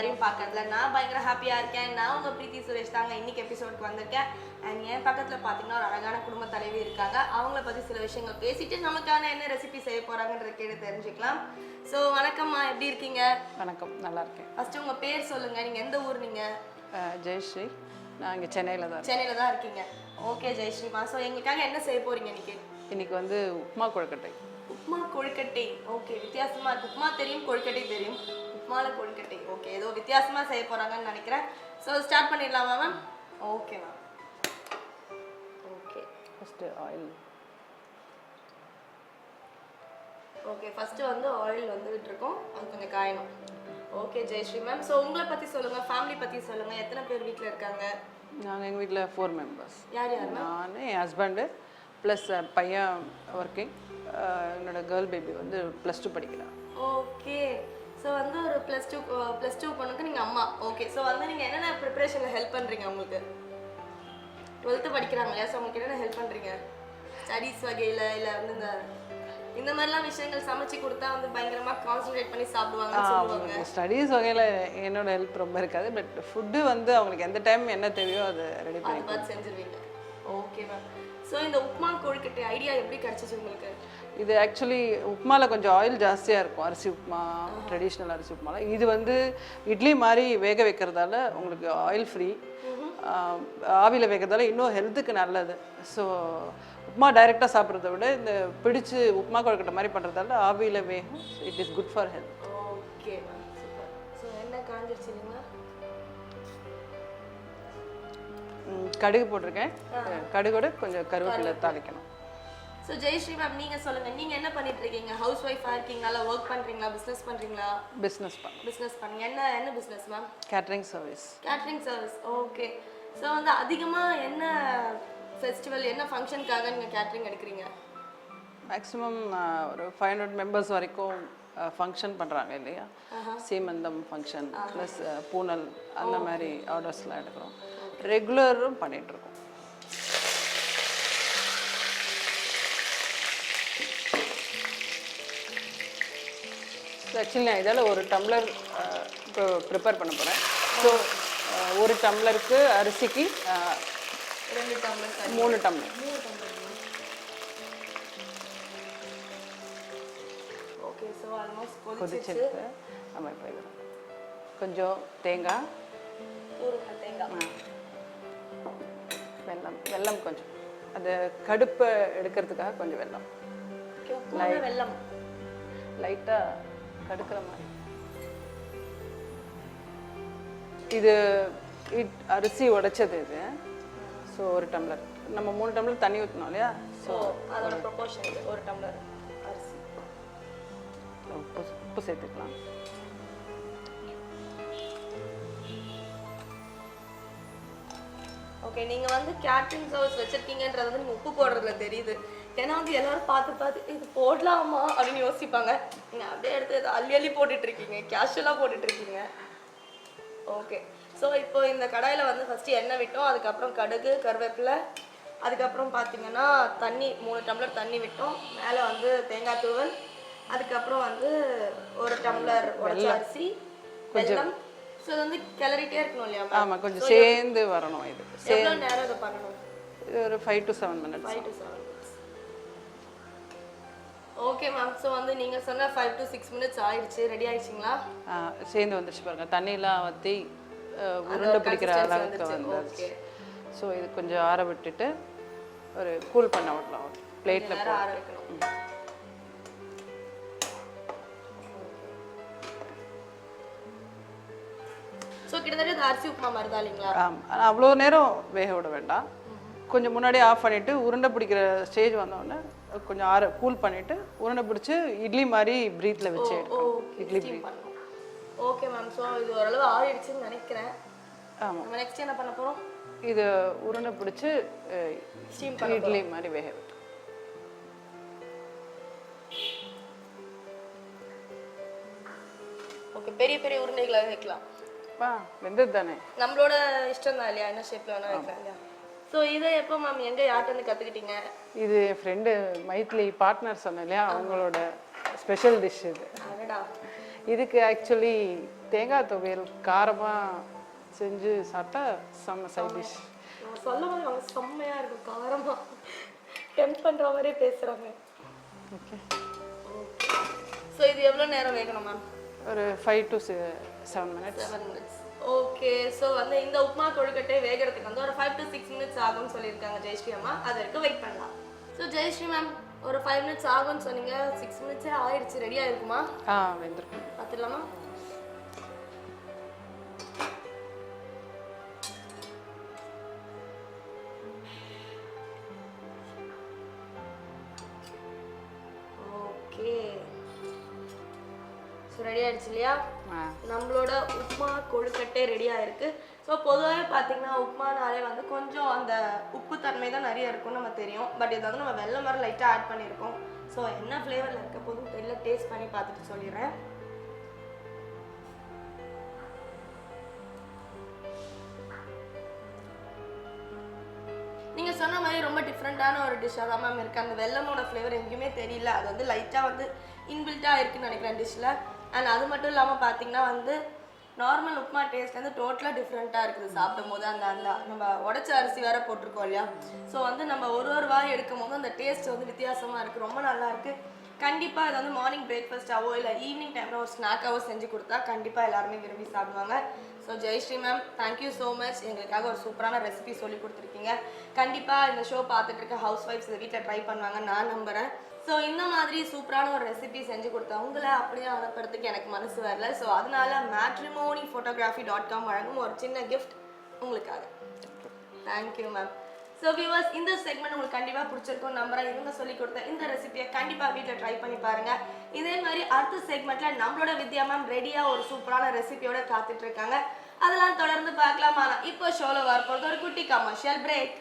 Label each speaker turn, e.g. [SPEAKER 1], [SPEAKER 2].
[SPEAKER 1] எல்லாரையும் பார்க்கறதுல நான் பயங்கர ஹாப்பியாக இருக்கேன். நான் உங்கள் பிரீத்தி சுரேஷ் தாங்க. இன்னைக்கு எபிசோடுக்கு வந்திருக்கேன். அண்ட் என் பக்கத்தில் பார்த்தீங்கன்னா ஒரு அழகான குடும்ப தலைவி இருக்காங்க. அவங்கள பற்றி சில விஷயங்கள் பேசிட்டு நமக்கான என்ன ரெசிபி செய்ய போகிறாங்கன்ற கேட்டு தெரிஞ்சுக்கலாம். ஸோ வணக்கம்மா, எப்படி இருக்கீங்க?
[SPEAKER 2] வணக்கம், நல்லா இருக்கேன்.
[SPEAKER 1] ஃபஸ்ட்டு உங்கள் பேர் சொல்லுங்கள். நீங்கள் எந்த ஊர்? நீங்கள்
[SPEAKER 2] ஜெயஸ்ரீ. நான் இங்கே சென்னையில்
[SPEAKER 1] தான் இருக்கீங்க. ஓகே ஜெயஸ்ரீமா. ஸோ எங்களுக்காக என்ன செய்ய போகிறீங்க இன்னைக்கு
[SPEAKER 2] வந்து உப்புமா கொழுக்கட்டை.
[SPEAKER 1] உப்புமா கொழுக்கட்டை. ஓகே, வித்தியாசமாக இருக்குது. உப்புமா தெரியும், கொழுக்கட்டை தெரியும். உப்புமாவில் கொழுக்கட்டை. ஓகே, ஏதோ வித்தியாசமாக செய்ய போகிறாங்கன்னு நினைக்கிறேன். ஸோ ஸ்டார்ட் பண்ணிடலாமா ma'am? Okay ma'am. Okay,
[SPEAKER 2] first oil.
[SPEAKER 1] Okay, first வந்து ஆயில் வந்துகிட்டு இருக்கோம். அது கொஞ்சம் காயணும். Okay Jayashree ma'am. ஸோ உங்களை பற்றி சொல்லுங்கள், ஃபேமிலி பற்றி சொல்லுங்கள். எத்தனை பேர் வீட்டில் இருக்காங்க?
[SPEAKER 2] நாங்கள் எங்கள் வீட்டில் 4 மெம்பர்ஸ்.
[SPEAKER 1] யார் யார்?
[SPEAKER 2] நான், என் ஹஸ்பண்டு, ப்ளஸ் பையன் ஒர்க்கிங். என்னோட கேர்ள் பேபி வந்து +2 படிக்கிறான்.
[SPEAKER 1] ஓகே, ஸோ வந்து ஒரு +2 பொண்ணுக்கு நீங்கள் அம்மா. ஓகே, ஸோ வந்து நீங்கள் என்னென்ன ப்ரிப்பரேஷனில் ஹெல்ப் பண்ணுறீங்க? உங்களுக்கு 12th படிக்கிறாங்க இல்லையா? ஸோ உங்களுக்கு என்னென்ன ஹெல்ப் பண்ணுறீங்க ஸ்டடீஸ் வகையில்? இல்லை வந்து இந்த மாதிரிலாம் விஷயங்கள் சமைச்சு கொடுத்தா வந்து பயங்கரமாக கான்சன்ட்ரேட் பண்ணி சாப்பிடுவாங்கன்னு சொல்லுவாங்க.
[SPEAKER 2] ஸ்டடீஸ் வகையில் என்னோட ஹெல்ப் ரொம்ப இருக்காது. பட் ஃபுட்டு வந்து அவங்களுக்கு எந்த டைம் என்ன தேவையோ அதை ரெடி பண்ணி
[SPEAKER 1] பார்த்து செஞ்சுருவீங்க. Okay ma'am. ஸோ இந்த உப்புமா கொழுக்கட்டை ஐடியா எப்படி கிடச்சிச்சு உங்களுக்கு?
[SPEAKER 2] இது ஆக்சுவலி உப்புமாவில் கொஞ்சம் ஆயில் ஜாஸ்தியாக இருக்கும். அரிசி உப்புமா, ட்ரெடிஷ்னல் அரிசி உப்புமாவில். இது வந்து இட்லி மாதிரி வேக வைக்கிறதால உங்களுக்கு ஆயில் ஃப்ரீ. ஆவியில் வைக்கிறதால இன்னும் ஹெல்த்துக்கு நல்லது. ஸோ உப்புமா டைரெக்டாக சாப்பிட்றத விட இந்த பிடிச்சி உப்புமா கொழுக்கட்டை மாதிரி பண்ணுறதால ஆவியில் வேகும். It is good for health.
[SPEAKER 1] Okay ma'am, super. So என்ன காஞ்சிருச்சு இல்லைங்களா?
[SPEAKER 2] கடுகு போட்டிருக்கேன். கடுகோட கொஞ்சம் கருவேப்பிலை தாளிக்கணும்.
[SPEAKER 1] ஸோ ஜெயஸ்ரீ மேம், நீங்கள் சொல்லுங்கள். நீங்கள் என்ன பண்ணிட்டு இருக்கீங்க? ஹவுஸ் ஒய்ஃபாக இருக்கீங்களா, இல்லை ஒர்க் பண்ணுறீங்களா, பிஸ்னஸ் பண்ணுறீங்களா?
[SPEAKER 2] பிஸ்னஸ்
[SPEAKER 1] பண்ணுங்க. என்ன business ma'am?
[SPEAKER 2] Catering service.
[SPEAKER 1] Catering service. Okay. So வந்து அதிகமாக என்ன ஃபெஸ்டிவல், என்ன ஃபங்க்ஷனுக்காக நீங்கள் கேட்ரிங் எடுக்கிறீங்க?
[SPEAKER 2] மேக்ஸிமம் ஒரு 500 மெம்பர்ஸ் வரைக்கும் ஃபங்க்ஷன் பண்ணுறாங்க இல்லையா? சீமந்தம் ஃபங்க்ஷன் ப்ளஸ் பூனல் அந்த மாதிரி ஆர்டர்ஸ்லாம் எடுக்கிறோம். ரெகுலரும் பண்ணிகிட்ருக்கோம். ஆக்சுவலி நான் இதால் 1 டம்ளர் இப்போ ப்ரிப்பேர் பண்ண போகிறேன். ஸோ 1 டம்ளருக்கு அரிசிக்கு
[SPEAKER 1] 2 tumbler,
[SPEAKER 2] 3 tumbler.
[SPEAKER 1] Okay. So almost
[SPEAKER 2] கொதிச்சிருக்கு. நம்ம இப்போ இது கொஞ்சம் தேங்காய், வெல்லம் கொஞ்சம், அது கடுப்பை எடுக்கிறதுக்காக கொஞ்சம் வெல்லம், லைட்டாக கடுக்கிற மாதிரி. இது அரிசி உடைச்சது இது. ஸோ 1 டம்ளர், நம்ம 3 டம்ளர் தண்ணி ஊற்றணும் இல்லையா?
[SPEAKER 1] ஸோ அதோட ப்ரொபோர்ஷன் 1 டம்ளர் அரிசி.
[SPEAKER 2] உப்பு சேர்த்துக்கலாம்.
[SPEAKER 1] ஓகே, நீங்கள் வந்து கேட்ரிங் சர்வீஸ் வச்சுருக்கீங்கன்றது வந்து நீங்கள் உப்பு போடுறதுல தெரியுது. ஏன்னா வந்து எல்லோரும் பார்த்து இது போடலாமா அப்படின்னு யோசிப்பாங்க. நீங்கள் அப்படியே எடுத்து அள்ளி போட்டுட்ருக்கீங்க, கேஷுவலாக போட்டுட்ருக்கீங்க. ஓகே. ஸோ இப்போ இந்த கடாயில் வந்து ஃபஸ்ட்டு எண்ணெய் விட்டோம், அதுக்கப்புறம் கடுகு, கருவேப்பிலை, அதுக்கப்புறம் பார்த்தீங்கன்னா தண்ணி, 3 டம்ளர் தண்ணி விட்டோம். மேலே வந்து தேங்காய் தூவல், அதுக்கப்புறம் வந்து 1 டம்ளர் உடைச்ச அரிசி, வெல்லம். ஸோ இது வந்து கிளறிட்டே இருக்கணும் இல்லையா?
[SPEAKER 2] ஆமாம், கொஞ்சம் சேர்ந்து வரணும். இது
[SPEAKER 1] எவ்வளோ நேரம் இதை பண்ணணும்?
[SPEAKER 2] இது ஒரு 5 to 7 minutes.
[SPEAKER 1] 5 to 7 minutes. Okay ma'am. So வந்து நீங்கள் சொன்ன 5 to 6 minutes ஆயிடுச்சு. ரெடி ஆயிடுச்சிங்களா?
[SPEAKER 2] சேர்ந்து வந்துடுச்சு பாருங்கள். தண்ணியெலாம் ஊற்றி உருண்டை பிடிக்கிற அளவுக்கு வந்துடுச்சு. ஸோ இது கொஞ்சம் ஆற விட்டுட்டு ஒரு கூல் பண்ண விடலாம். பிளேட்டில்
[SPEAKER 1] ஆற வைக்கணும். ஸோ கிட்டத்தட்ட இது அரிசி உப்புமா மாதிரி தான் இல்லைங்களா?
[SPEAKER 2] அவ்வளோ நேரம் வேக விட வேண்டாம். கொஞ்சம் முன்னாடி ஆஃப் பண்ணிவிட்டு உருண்டை பிடிக்கிற ஸ்டேஜ் வந்தோடனே கொஞ்சம் கூல் பண்ணிவிட்டு உருண்டை பிடிச்சி இட்லி மாதிரி ப்ரீத்தில் வச்சு இட்லி ப்ரீத்.
[SPEAKER 1] Okay ma'am. ஸோ இது ஓரளவு ஆறிடுச்சுன்னு நினைக்கிறேன்.
[SPEAKER 2] ஆமாம்.
[SPEAKER 1] நம்ம நெக்ஸ்ட் என்ன பண்ண போகிறோம்?
[SPEAKER 2] இது உருண்டை பிடிச்சி இட்லி மாதிரி வேக விட்டு.
[SPEAKER 1] ஓகே, பெரிய பெரிய உருண்டைகளாக வைக்கலாம்.
[SPEAKER 2] வெந்தது தானே,
[SPEAKER 1] நம்மளோட இஷ்டம் தான் இல்லையா? என்ன ஷேப்பில் வேணால் வைக்கலாம் இல்லையா? ஸோ இதை எப்போ மேம் எங்கே யார்கிட்ட கற்றுக்கிட்டீங்க?
[SPEAKER 2] இது என் ஃப்ரெண்டு மைத்லி பார்ட்னர் சொன்னேன் இல்லையா, அவங்களோட ஸ்பெஷல் டிஷ் இது. இதுக்கு ஆக்சுவலி தேங்காய் துவையல் காரமாக செஞ்சு சாப்பிட்டா செம்ம சைட் டிஷ்.
[SPEAKER 1] நான் சொல்லும் போது அவங்க செம்மையா இருக்கும், காரமா டெம்ப் பண்ற மாதிரியே பேசுறாங்க.
[SPEAKER 2] ஓகே.
[SPEAKER 1] ஸோ இது எவ்வளோ நேரம் வேகணும் மேம்?
[SPEAKER 2] ஒரு 5 to 7 minutes.
[SPEAKER 1] 7 minutes. Okay. So வந்து இந்த உப்புமா கொழுக்கட்டை வேகிறதுக்கு வந்து ஒரு 5 to 6 minutes ஆகும்னு சொல்லியிருக்காங்க ஜெயஸ்ரீ அம்மா. அது வரைக்கும் வெயிட் பண்ணலாம். ஸோ ஜெயஸ்ரீ மேம் ஒரு 5 minutes ஆகும்னு சொன்னீங்க, 6 minutes ஆயிடுச்சு. ரெடியாக இருக்குமா?
[SPEAKER 2] வெந்திருக்கும்.
[SPEAKER 1] பார்த்துடலாமா? ஓகே. ஸோ ரெடி ஆயிடுச்சு இல்லையா? நம்மளோட உப்புமா கொழுக்கட்டை ரெடியாக இருக்குது. ஸோ பொதுவாகவே பார்த்தீங்கன்னா உப்புமானாலே வந்து கொஞ்சம் அந்த உப்பு தன்மை தான் நிறைய இருக்கும்னு நம்ம தெரியும். பட் இது வந்து நம்ம வெள்ளை மாதிரி லைட்டாக ஆட் பண்ணியிருக்கோம். ஸோ என்ன ஃப்ளேவரில் இருக்க போதும் தெரியல, டேஸ்ட் பண்ணி பார்த்துட்டு சொல்லிடுறேன். நீங்கள் சொன்ன மாதிரி ரொம்ப டிஃப்ரெண்ட்டான ஒரு டிஷ்ஷாக தான் மேம் இருக்குது. அந்த வெல்லமோட ஃப்ளேவர் எங்கேயுமே தெரியல. அது வந்து லைட்டாக வந்து இன்பில்ட்டாக இருக்குன்னு நினைக்கிறேன் டிஷ்ஷில். அண்ட் அது மட்டும் இல்லாமல் பார்த்தீங்கன்னா வந்து நார்மல் உப்புமா டேஸ்ட் வந்து டோட்டலாக டிஃப்ரெண்ட்டாக இருக்குது சாப்பிடும் போது. அந்த அந்த நம்ம உடச்ச அரிசி வேறு போட்டிருக்கோம் இல்லையா? ஸோ வந்து நம்ம ஒரு வாய் எடுக்கும் போது அந்த டேஸ்ட் வந்து வித்தியாசமாக இருக்குது, ரொம்ப நல்லா இருக்குது. கண்டிப்பாக இது வந்து மார்னிங் பிரேக்ஃபாஸ்ட்டாவோ இல்லை ஈவினிங் டைமில் ஒரு ஸ்நாக்காவோ செஞ்சு கொடுத்தா கண்டிப்பாக எல்லாருமே விரும்பி சாப்பிடுவாங்க. So Jayashree ma'am thank you so much, எங்களுக்காக ஒரு சூப்பரான ரெசிபி சொல்லி கொடுத்துருக்கீங்க. கண்டிப்பாக இந்த ஷோ பார்த்துட்டு இருக்க ஹவுஸ் ஒய்ஃப்ஸ் இதை வீட்டில் ட்ரை பண்ணுவாங்க நான் நம்புகிறேன். ஸோ இந்த மாதிரி சூப்பரான ஒரு ரெசிபி செஞ்சு கொடுத்தா உங்களை அப்படியே அனுப்புறதுக்கு எனக்கு மனசு வரல. ஸோ அதனால matrimonyphotography.com வழங்கும் ஒரு சின்ன கிஃப்ட் உங்களுக்காக. Thank you ma'am. ஸோ வியூவர்ஸ், இந்த செக்மெண்ட் உங்களுக்கு கண்டிப்பாக பிடிச்சிருக்கும் நம்புறேன். இவங்க சொல்லி கொடுத்த இந்த ரெசிபியை கண்டிப்பாக வீட்டில் ட்ரை பண்ணி பாருங்கள். இதே மாதிரி அடுத்த செக்மெண்ட்டில் நம்மளோட வித்யா மேம் ரெடியாக ஒரு சூப்பரான ரெசிபியோட காத்துட்டு இருக்காங்க. அதெல்லாம் தொடர்ந்து பார்க்கலாம். ஆனால் இப்போ ஷோவில் வரப்போகிறது ஒரு குட்டி கமர்ஷியல் பிரேக்.